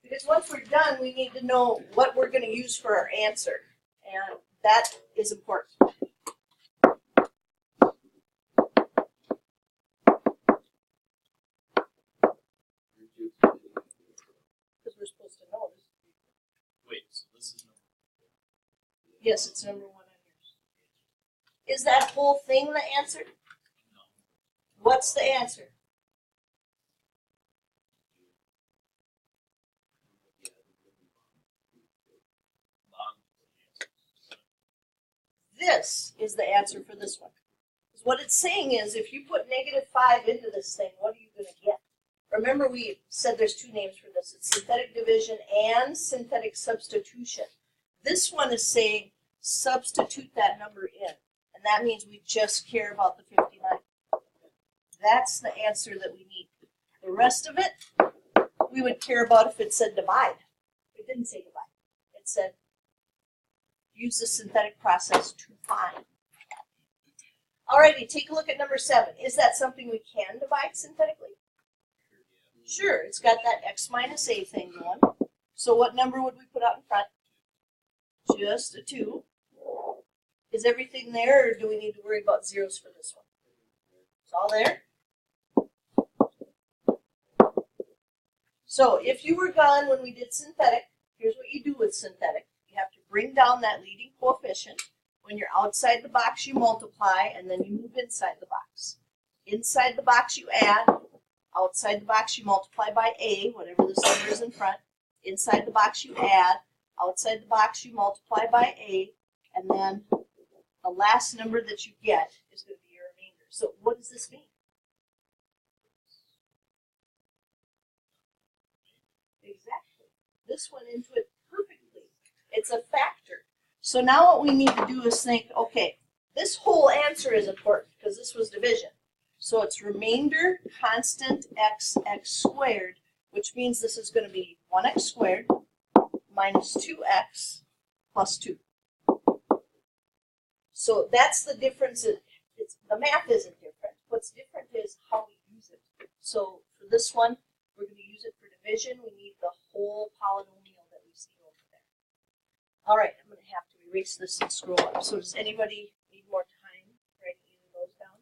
Because once we're done, we need to know what we're going to use for our answer. And that is important. Because we're supposed to know this. Wait, so this is number 1? Yes, it's number 1 on yours. Is that whole thing the answer? No. What's the answer? This is the answer for this one. Because what it's saying is, if you put -5 into this thing, what are you going to get? Remember, we said there's 2 names for this. It's synthetic division and synthetic substitution. This one is saying substitute that number in. And that means we just care about the 59. That's the answer that we need. The rest of it, we would care about if it said divide. It didn't say divide. It said use the synthetic process to find. Alrighty, take a look at number 7. Is that something we can divide synthetically? Sure, it's got that x minus a thing going. So what number would we put out in front? Just a 2. Is everything there, or do we need to worry about zeros for this one? It's all there. So if you were gone when we did synthetic, here's what you do with synthetic. You have to bring down that leading coefficient. When you're outside the box, you multiply, and then you move inside the box. Inside the box, you add. Outside the box, you multiply by a, whatever this number is in front. Inside the box, you add. Outside the box, you multiply by a. And then the last number that you get is going to be your remainder. So what does this mean? Exactly. This went into it perfectly. It's a factor. So now what we need to do is think, okay, this whole answer is important because this was division. So it's remainder constant x squared, which means this is going to be 1x squared minus 2x plus 2. So that's the difference. The math isn't different. What's different is how we use it. So for this one, we're going to use it for division. We need the whole polynomial that we see over there. All right, I'm going to have to erase this and scroll up. So does anybody need more time writing either of those down?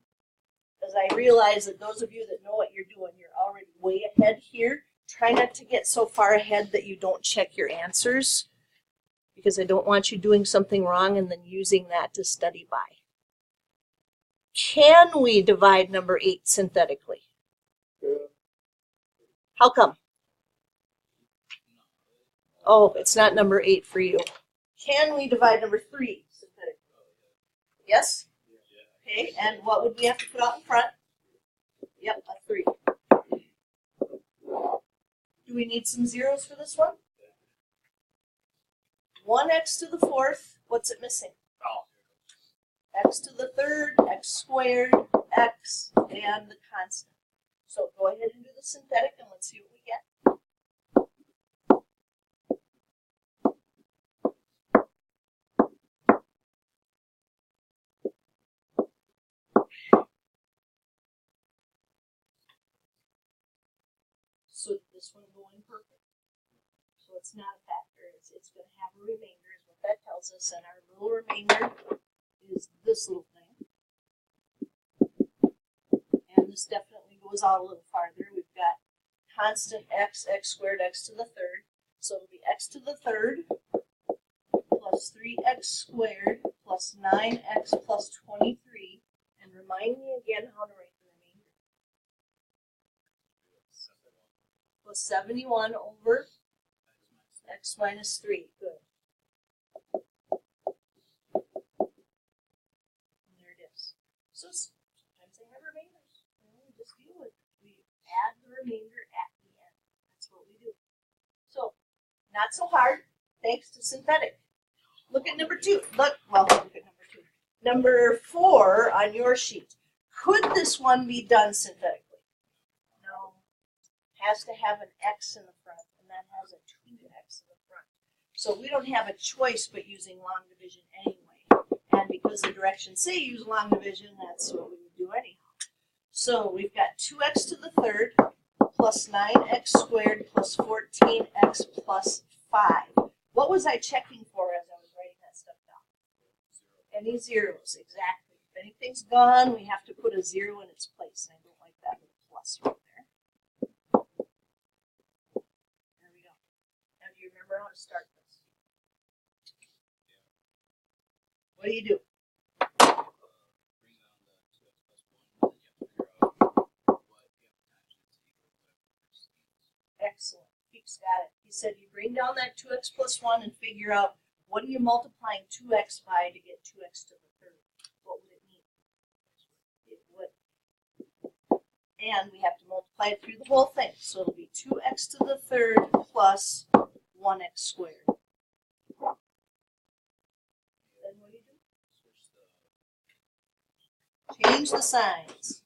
Because I realize that those of you that know what you're doing, you're already way ahead here. Try not to get so far ahead that you don't check your answers, because I don't want you doing something wrong and then using that to study by. Can we divide number 8 synthetically? How come? Oh, it's not number 8 for you. Can we divide number 3 synthetically? Yes? Okay, and what would we have to put out in front? Yep, a 3. Do we need some zeros for this one? 1x to the 4th, what's it missing? X to the 3rd, x squared, x, and the constant. So go ahead and do the synthetic and let's see what we get. So this one going perfect. So it's not a factor, it's going to have a remainder is what that tells us, and our little remainder is this little thing. And this definitely goes out a little farther. We've got constant x squared, x to the 3rd. So it'll be x to the 3rd plus 3x squared plus 9x plus 23. And remind me again how to write the remainder. Plus 71 over x minus 3. Good. And there it is. So sometimes they have remainders. We just deal with it. We add the remainder at the end. That's what we do. So, not so hard, thanks to synthetic. Look at number 2. Look at number 2. Number 4 on your sheet. Could this one be done synthetically? No. Has to have an x in the front, and that has a 2x in the front. So we don't have a choice but using long division anyway. And because the directions say use long division, that's what we would do anyhow. So we've got 2x to the 3rd plus 9x squared plus 14x plus 5. What was I checking for as I was writing that stuff down? Any zeros, exactly. If anything's gone, we have to put a 0 in its place. I don't like that little plus right there. There we go. Now do you remember how to start this? What do you do? Excellent. Pete's got it. He said you bring down that 2x plus 1 and figure out what are you multiplying 2x by to get 2x to the third. What would it mean? It would. And we have to multiply it through the whole thing. So it'll be 2x to the third plus 1x squared. Then what do you do? Change the signs.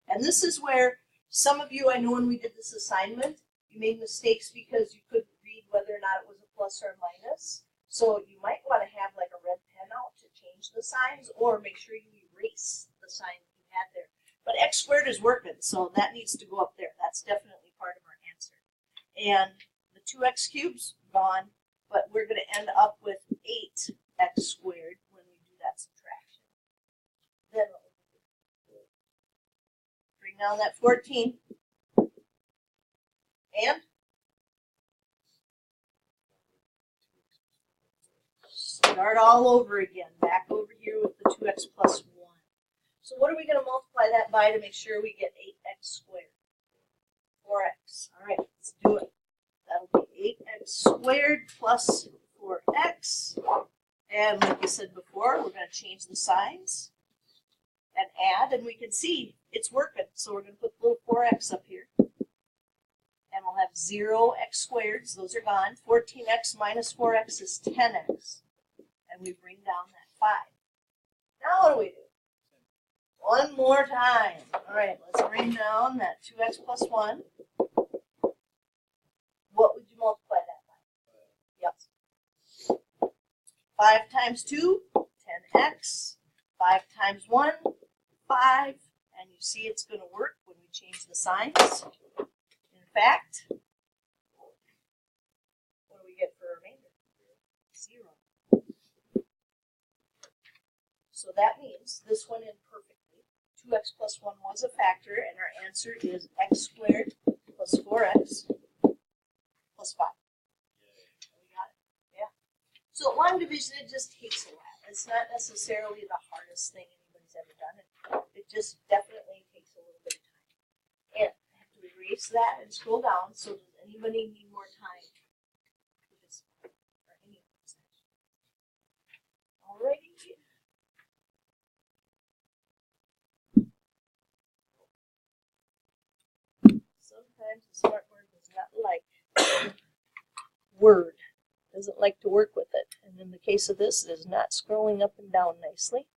And this is where some of you, I know when we did this assignment, you made mistakes because you couldn't read whether or not it was a plus or a minus. So you might want to have like a red pen out to change the signs, or make sure you erase the sign you had there. But x squared is working, so that needs to go up there. That's definitely part of our answer. And the 2x cubes, gone, but we're going to end up with 8x squared when we do that subtraction. Then what will we do? Bring down that 14. And start all over again, back over here with the 2x plus 1. So what are we going to multiply that by to make sure we get 8x squared? 4x. All right, let's do it. That'll be 8x squared plus 4x. And like we said before, we're going to change the signs and add, and we can see it's working. So we're going to put the little 4x up here. And we'll have 0x squared, so those are gone. 14x minus 4x is 10x. And we bring down that 5. Now what do we do? One more time. All right, let's bring down that 2x plus 1. What would you multiply that by? Yep. 5 times 2, 10x. 5 times 1, 5. And you see it's going to work when we change the signs. In fact, what do we get for a remainder? 0. So that means this went in perfectly. 2x plus 1 was a factor, and our answer is x squared plus 4x plus 5. We got it? Yeah. So long division, it just takes a while. It's not necessarily the hardest thing anybody's ever done. It just definitely takes a little bit of time. And I have to erase that and scroll down. So does anybody need more time for this or any of this? Alrighty. Sometimes the smart word does not like Word. Doesn't like to work with it. And in the case of this, it is not scrolling up and down nicely.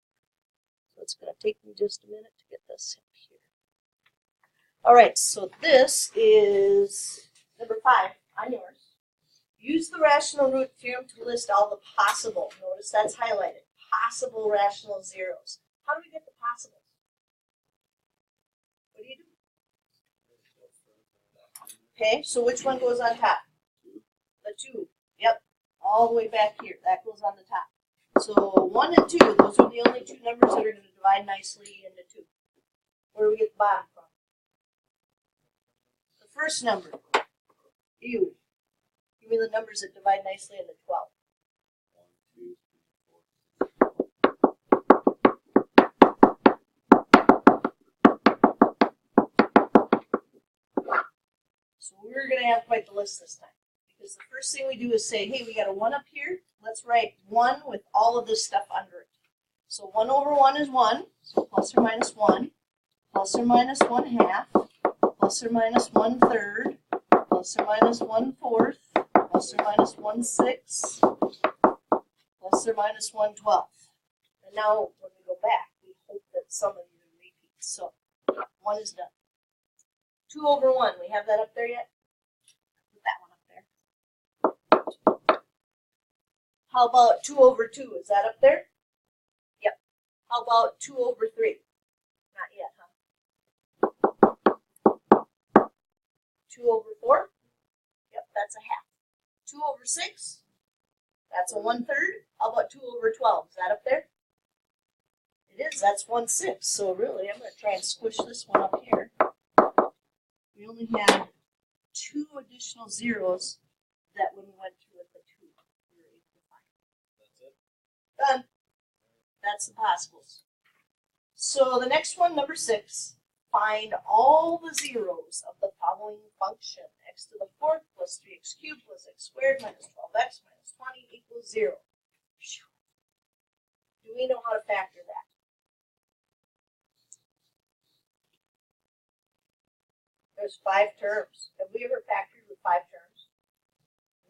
So it's going to take me just a minute to get this up here. All right, so this is number 5 on yours. Use the rational root theorem to list all the possible, notice that's highlighted, possible rational zeros. How do we get the possibles? What do you do? Okay, so which one goes on top? The 2. Yep, all the way back here. That goes on the top. So 1 and 2, those are the only two numbers that are going to divide nicely into 2. Where do we get the bottom from? The first number. You. Give me the numbers that divide nicely into 12. 1, 2, 3, 4. So we're going to have quite the list this time. Because the first thing we do is say, hey, we got a 1 up here. Let's write 1 with all of this stuff under it. So 1 over 1 is 1. So plus or minus 1. Plus or minus 1/2. Plus or minus 1/3. Plus or minus 1/4. Plus or minus 1/6. Plus or minus 1/12. And now when we go back, we hope that some of you repeat. So 1 is done. 2 over 1. We have that up there yet? Put that one up there. How about 2 over 2? Is that up there? Yep. How about 2 over 3? Not yet, huh? 2 over 4. Yep, that's a half. 2 over 6. That's a 1/3. How about 2 over 12? Is that up there? It is. That's 1/6. So really, I'm going to try and squish this one up here. We only had 2 additional zeros that when we went through with the 2, we were able to find. That's it. Done. That's the possibles. So the next one, number 6, find all the zeros of the following function. X to the 4th plus 3x cubed plus x squared minus 12x minus 20 equals 0. Do we know how to factor that? There's 5 terms. Have we ever factored with 5 terms?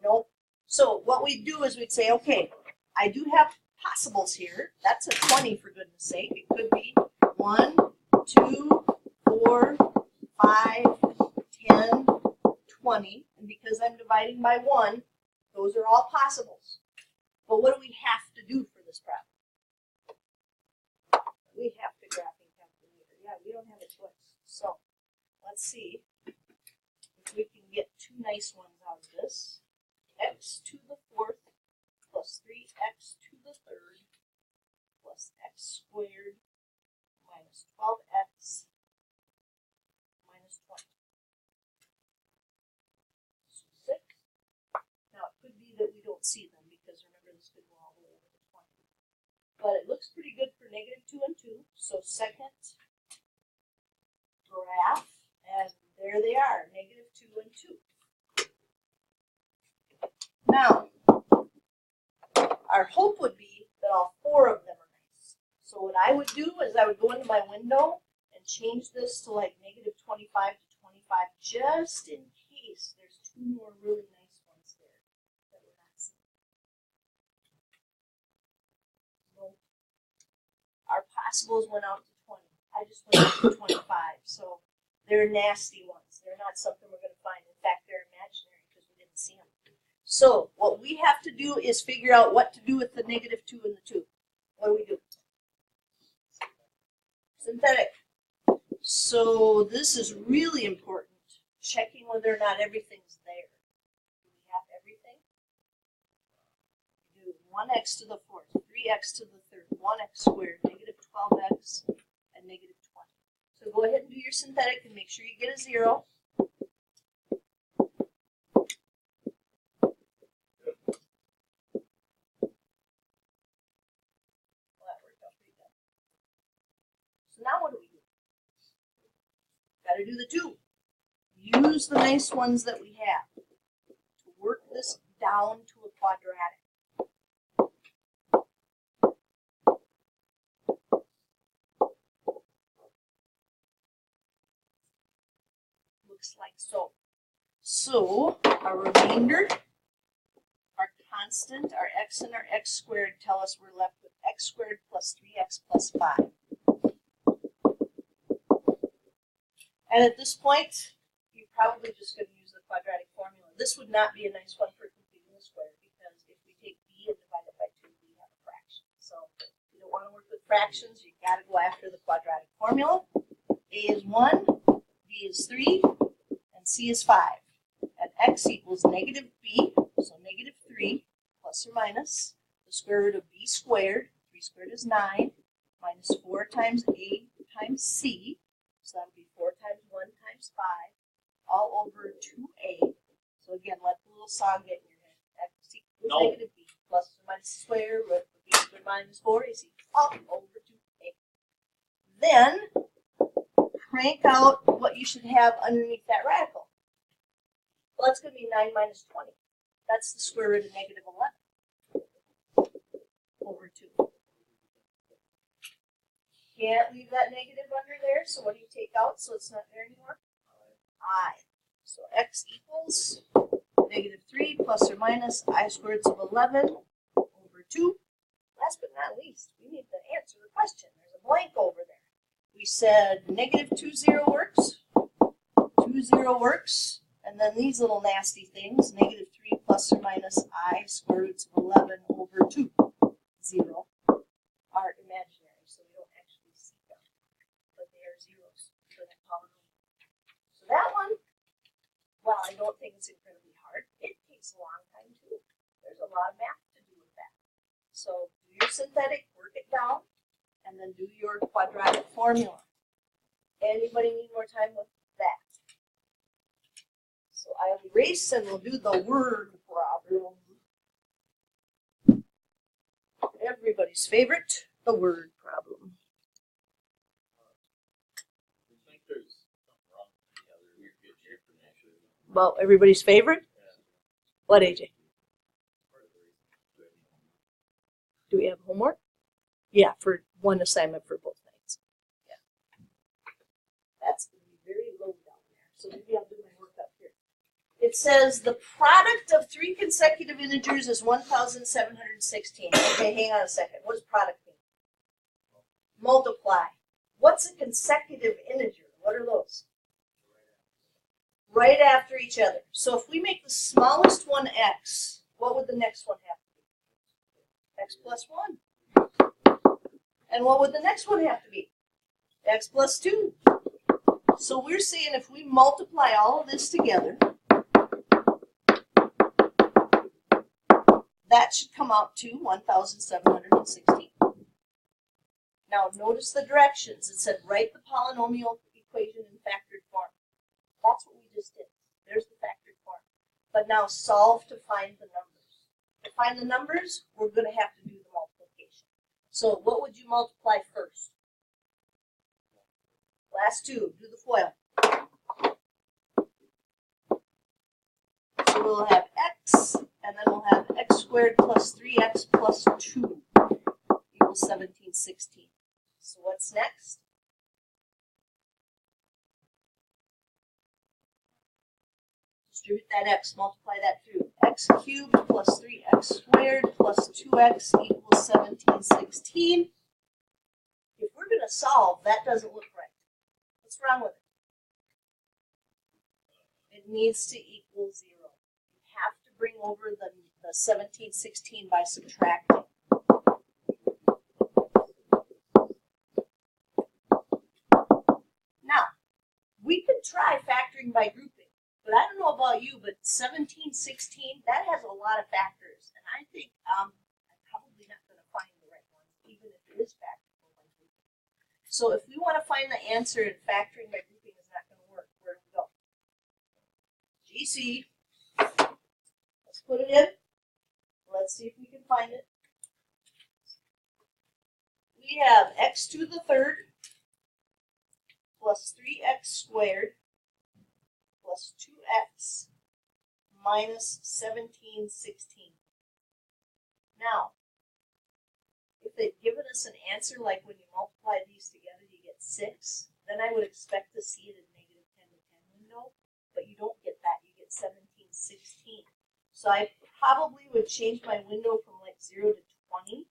Nope. So what we'd do is we'd say, okay, I do have possibles here. That's a 20 for goodness sake. It could be 1, 2, 4, 5, 10, 20. And because I'm dividing by 1, those are all possibles. But what do we have to do for this problem? We have to graphing calculator. Yeah, we don't have a choice. So let's see if we can get 2 nice ones out of this. X to the 4th plus 3x to the 3rd plus x squared minus 12x minus 20. So 6. Now it could be that we don't see them because remember this could go all the way over to 20. But it looks pretty good for -2 and 2. So second graph, and there they are, -2 and 2. Now, our hope would be that all 4 of them are nice. So what I would do is I would go into my window and change this to like -25 to 25, just in case there's 2 more really nice ones there that we're not seeing. Nope. Our possibles went out to 20. I just went out to 25. So they're nasty ones. They're not something we're going to find. In fact, they're imaginary because we didn't see them. So what we have to do is figure out what to do with the -2 and the 2. What do we do? Synthetic. So this is really important. Checking whether or not everything's there. Do we have everything? Do 1x to the 4th, 3x to the 3rd, 1x squared, -12x, and -20. So go ahead and do your synthetic and make sure you get a 0. Now what do we do? Got to do the 2. Use the nice ones that we have to work this down to a quadratic. Looks like so. So our remainder, our constant, our x and our x squared tell us we're left with x squared plus 3x plus 5. And at this point, you're probably just going to use the quadratic formula. This would not be a nice one for completing the square because if we take b and divide it by 2, we have a fraction. So if you don't want to work with fractions, you've got to go after the quadratic formula. A is 1, b is 3, and c is 5. And x equals -b, so -3 plus or minus the square root of b squared. 3 squared is 9, minus 4 times a times c. So that would be 4 times 1 times 5, all over 2a. So again, let the little song get in your head. X equals -b plus or minus the square root of b squared minus 4ac, all over 2a. Then, crank out what you should have underneath that radical. Well, that's going to be 9 minus 20. That's the square root of -11 over 2. Can't leave that negative under there, so what do you take out so it's not there anymore? I. So x equals -3 plus or minus I squared of 11 over 2. Last but not least, we need to answer the question. There's a blank over there. We said -20 works, 20 works, and then these little nasty things, -3 plus or minus I square roots of 11 over 2, 0, are imaginary, so we don't actually see them, but they are zeros for that polynomial. So that one lot of math to do with that. So do your synthetic, work it down, and then do your quadratic formula. Anybody need more time with that? So I'll erase and we'll do the word problem. Everybody's favorite, the word problem. I think there's something wrong with the other information. Well, everybody's favorite? What, AJ? Do we have homework? Yeah, for one assignment for both nights. Yeah. That's going to be very low down there. So maybe I'll do my work up here. It says the product of three consecutive integers is 1,716. Okay, hang on a second. What does product mean? Multiply. What's a consecutive integer? What are those? Right after each other. So if we make the smallest one x, what would the next one have to be? X plus 1. And what would the next one have to be? X plus 2. So we're saying if we multiply all of this together, that should come out to 1,716. Now notice the directions. It said write the polynomial equation in factored form. That's what we just did. There's the factored form. But now solve to find the numbers. To find the numbers, we're going to have to do the multiplication. So what would you multiply first? Last two. Do the FOIL. So we'll have x, and then we'll have x squared plus 3x plus 2 equals 1716. So what's next? Distribute that x, multiply that through. X cubed plus 3x squared plus 2x equals 1716. If we're going to solve, that doesn't look right. What's wrong with it? It needs to equal 0. You have to bring over the 1716 by subtracting. Now, we could try factoring by grouping. But I don't know about you, but 1716, that has a lot of factors. And I think I'm probably not going to find the right one, even if it is factorable by grouping. So if we want to find the answer and factoring by grouping is not going to work, where do we go? GC. Let's put it in. Let's see if we can find it. We have x to the third plus 3x squared plus 2x minus 1716. Now, if they'd given us an answer like when you multiply these together you get 6, then I would expect to see it in negative 10 to 10 window, but you don't get that. You get 1716. So I probably would change my window from like 0 to 20.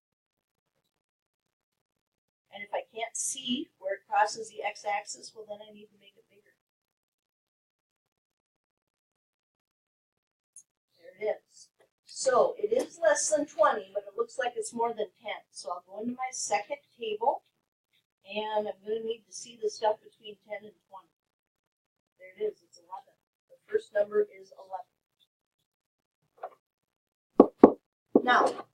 And if I can't see where it crosses the x-axis, well then I need to make it bigger. There it is. So it is less than 20, but it looks like it's more than 10. So I'll go into my second table, and I'm going to need to see the stuff between 10 and 20. There it is. It's 11. The first number is 11. Now,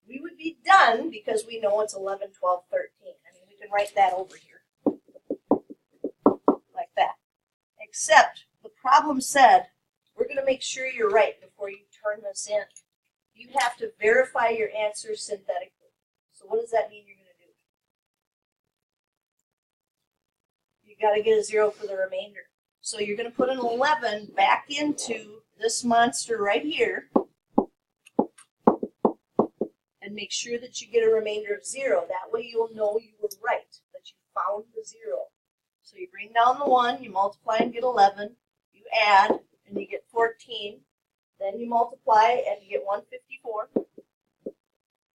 we would be done because we know it's 11, 12, 13. I mean, we can write that over here like that. Except the problem said, we're going to make sure you're right before you turn this in. You have to verify your answer synthetically. So what does that mean you're going to do? You got to get a 0 for the remainder. So you're going to put an 11 back into this monster right here and make sure that you get a remainder of 0. That way you'll know you were right, that you found the 0. So you bring down the 1, you multiply and get 11, you add and you get 14, then you multiply and you get 154,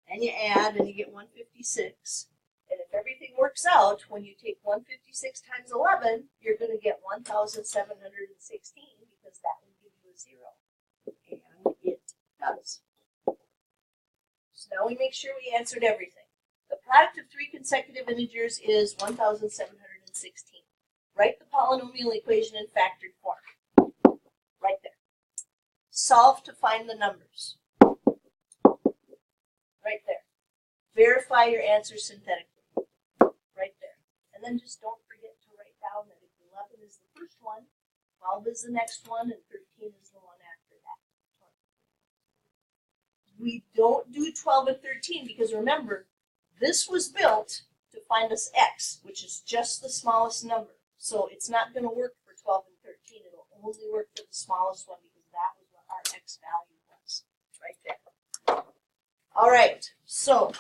and you add and you get 156. And if everything works out, when you take 156 times 11, you're going to get 1,716 because that will give you a 0. And it does. So now we make sure we answered everything. The product of three consecutive integers is 1,716. Write the polynomial equation in factored form. Right there. Solve to find the numbers. right there. Verify your answer synthetically, right there. And then just don't forget to write down that if 11 is the first one, 12 is the next one, and 13 is the one after that. We don't do 12 and 13 because remember, this was built to find us x, which is just the smallest number. So it's not going to work for 12 and 13. It'll only work for the smallest one because that was what our x value was, right there. All right, so